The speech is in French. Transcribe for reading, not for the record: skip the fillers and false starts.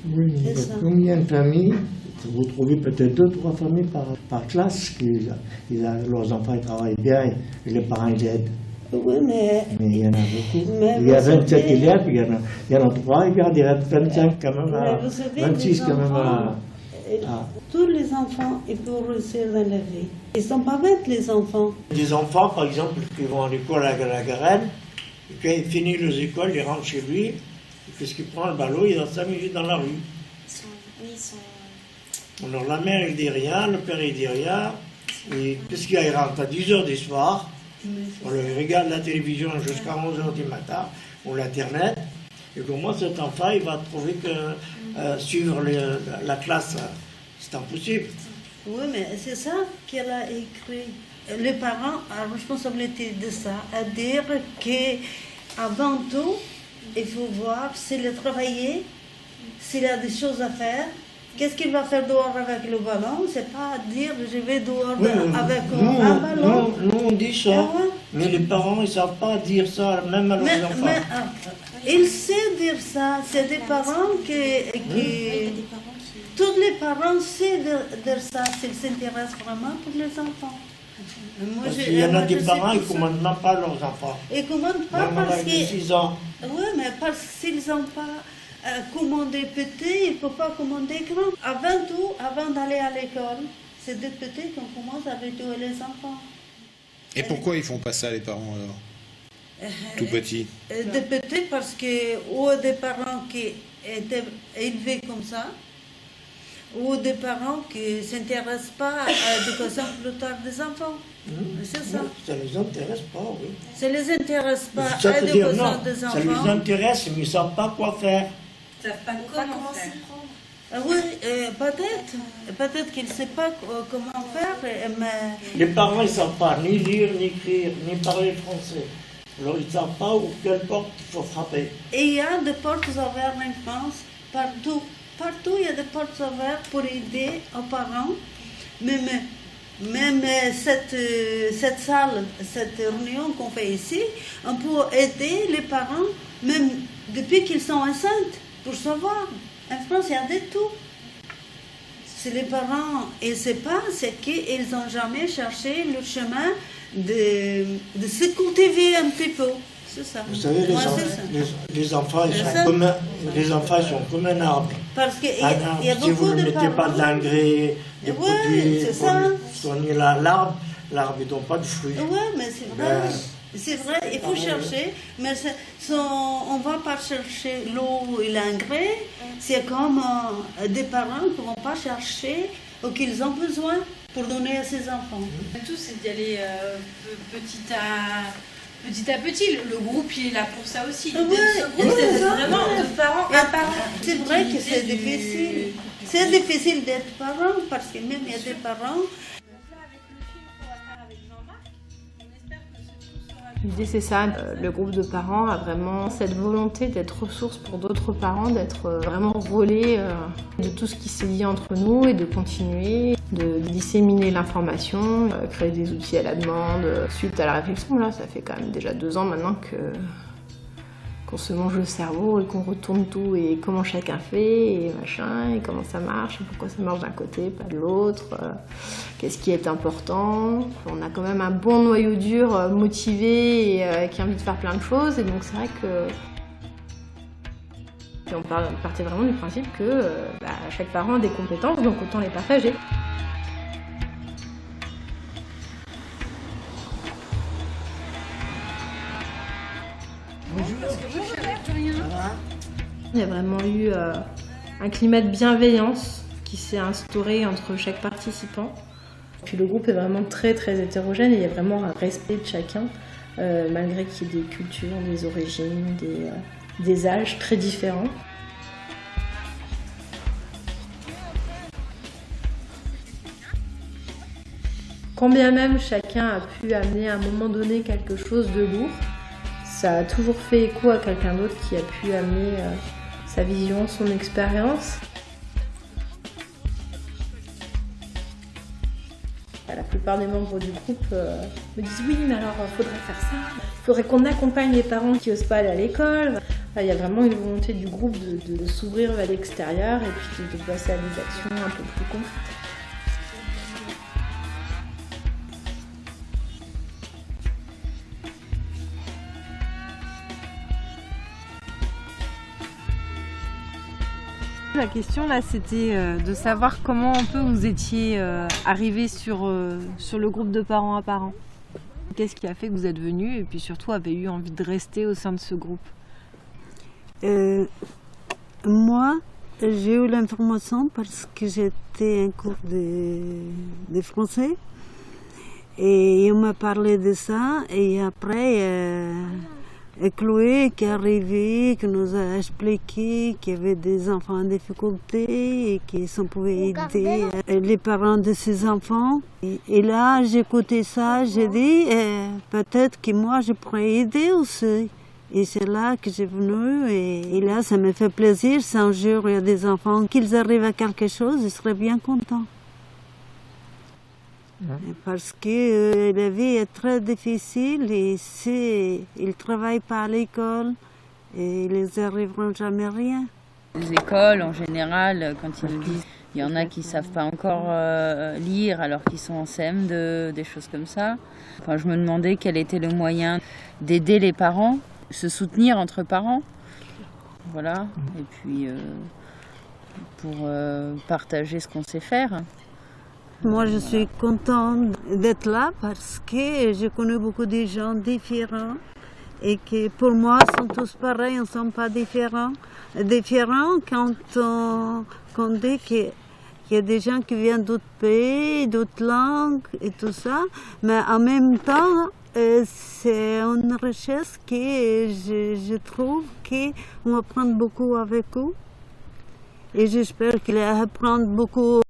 Oui, mais combien de familles, vous trouvez peut-être 2-3 familles par classe leurs enfants ils travaillent bien et les parents ils aident. Oui, mais il y en a beaucoup. Il y a 27 élèves, il y en a 3, il y a des 25 quand même, à, 26 quand même. Tous les enfants, ils peuvent réussir dans la vie. Ils ne sont pas bêtes, les enfants. Des enfants, par exemple, qui vont à l'école à la Garenne, et quand ils finissent les écoles, ils rentrent chez lui, et qu'est-ce qu'il prend le ballot, il est 5 minutes dans la rue. Alors la mère, il dit rien, le père, il dit rien, et qu'est-ce qu'il y a, il rentre à 10h du soir, il regarde la télévision jusqu'à 11h du matin, ou l'Internet, et comment cet enfant, il va trouver que suivre la classe, c'est impossible. Oui, mais c'est ça qu'elle a écrit. Les parents ont la responsabilité de ça, à dire qu'avant tout, il faut voir s'il a travaillé, s'il a des choses à faire. Qu'est-ce qu'il va faire dehors avec le ballon? C'est pas dire je vais dehors avec un ballon. Nous, on dit ça, mais les parents, ils ne savent pas dire ça, même à leurs enfants. Ils savent dire ça. C'est des parents qui tous les parents savent dire ça s'ils s'intéressent vraiment pour les enfants. Il y en a des parents qui ne commandent même pas leurs enfants. Ils ne commandent pas même parce avec 6 ans. Oui, mais parce qu'ils n'ont pas commandé petit, il ne faut pas commander grand. Avant tout, avant d'aller à l'école, c'est des petits qu'on commence à habituer les enfants. Et pourquoi ils font pas ça, les parents, alors? Tout petits? Des petits parce que ou des parents qui étaient élevés comme ça, ou des parents qui ne s'intéressent pas à l'éducation plus tard des enfants. C'est ça. Ça ne les intéresse pas, oui. Ça ne les intéresse pas à l'éducation des enfants. Ça les intéresse, mais ils ne savent pas quoi faire. Ils ne savent pas comment faire. Oui, peut-être qu'ils ne savent pas comment faire, mais... Les parents, ils ne savent pas ni lire, ni écrire, ni parler français. Alors, ils ne savent pas où quelle porte il faut frapper. Et il y a des portes ouvertes en France, partout. Partout, il y a des portes ouvertes pour aider aux parents. Même cette salle, cette réunion qu'on fait ici, on peut aider les parents, même depuis qu'ils sont enceintes, pour savoir. En France, il y a de tout. Si les parents ne savent pas, c'est qu'ils n'ont jamais cherché le chemin de se cultiver un petit peu. C'est ça. Vous savez, les enfants, ils sont comme un arbre. Parce qu'il y a si vous ne mettez pas de l'engrais, des produits pour soigner l'arbre, il ne donne pas de fruits. Oui, mais c'est vrai. C'est vrai, il faut chercher, mais on ne va pas chercher l'eau et l'engrais. C'est comme des parents qui ne vont pas chercher ce qu'ils ont besoin pour donner à ses enfants. Tout, c'est d'y aller petit à petit. Le groupe, il est là pour ça aussi. Oui, c'est vraiment de parents à parents. C'est vrai que c'est difficile. C'est difficile d'être parent parce que même il y a des parents. L'idée c'est ça, le groupe de parents a vraiment cette volonté d'être ressource pour d'autres parents, d'être vraiment relais de tout ce qui s'est dit entre nous et de continuer, de disséminer l'information, créer des outils à la demande. Suite à la réflexion, là, ça fait quand même déjà 2 ans maintenant qu'on se mange le cerveau et qu'on retourne tout et comment chacun fait et machin et comment ça marche, et pourquoi ça marche d'un côté, pas de l'autre, qu'est-ce qui est important. On a quand même un bon noyau dur motivé et qui a envie de faire plein de choses et donc c'est vrai que on partait vraiment du principe que chaque parent a des compétences donc autant les partager. Il y a vraiment eu un climat de bienveillance qui s'est instauré entre chaque participant. Puis le groupe est vraiment très très hétérogène et il y a vraiment un respect de chacun, malgré qu'il y ait des cultures, des origines, des âges très différents. Quand bien même chacun a pu amener à un moment donné quelque chose de lourd, ça a toujours fait écho à quelqu'un d'autre qui a pu amener sa vision, son expérience. La plupart des membres du groupe me disent oui, mais alors il faudrait faire ça. Il faudrait qu'on accompagne les parents qui n'osent pas aller à l'école. Il y a vraiment une volonté du groupe de s'ouvrir vers l'extérieur et puis de passer à des actions un peu plus concrètes. La question là, c'était de savoir comment un peu vous étiez arrivé sur le groupe de parents à parents. Qu'est-ce qui a fait que vous êtes venu et puis surtout avez eu envie de rester au sein de ce groupe? Moi, j'ai eu l'information parce que j'étais en cours de français et on m'a parlé de ça et après Chloé qui est arrivée, qui nous a expliqué qu'il y avait des enfants en difficulté et qu'on pouvait aider les parents de ces enfants. Et là, j'ai écouté ça, j'ai dit peut-être que moi je pourrais aider aussi. Et c'est là que j'ai venu et là ça me fait plaisir. Si un jour il y a des enfants, qu'ils arrivent à quelque chose, ils seraient bien contents. Parce que la vie est très difficile et s'ils ne travaillent pas à l'école, ils n'arriveront jamais à rien. Les écoles, en général, quand ils nous disent il y en a qui ne savent pas encore lire alors qu'ils sont en CM2, des choses comme ça. Enfin, je me demandais quel était le moyen d'aider les parents, se soutenir entre parents. Voilà. Et puis pour partager ce qu'on sait faire. Moi, je suis contente d'être là parce que j'ai connu beaucoup de gens différents et que pour moi, ils sont tous pareils, ils ne sont pas différents. Différents quand on dit qu'il y a des gens qui viennent d'autres pays, d'autres langues et tout ça, mais en même temps, c'est une richesse que je trouve qu'on va apprendre beaucoup avec eux. Et j'espère qu'ils vont apprendre beaucoup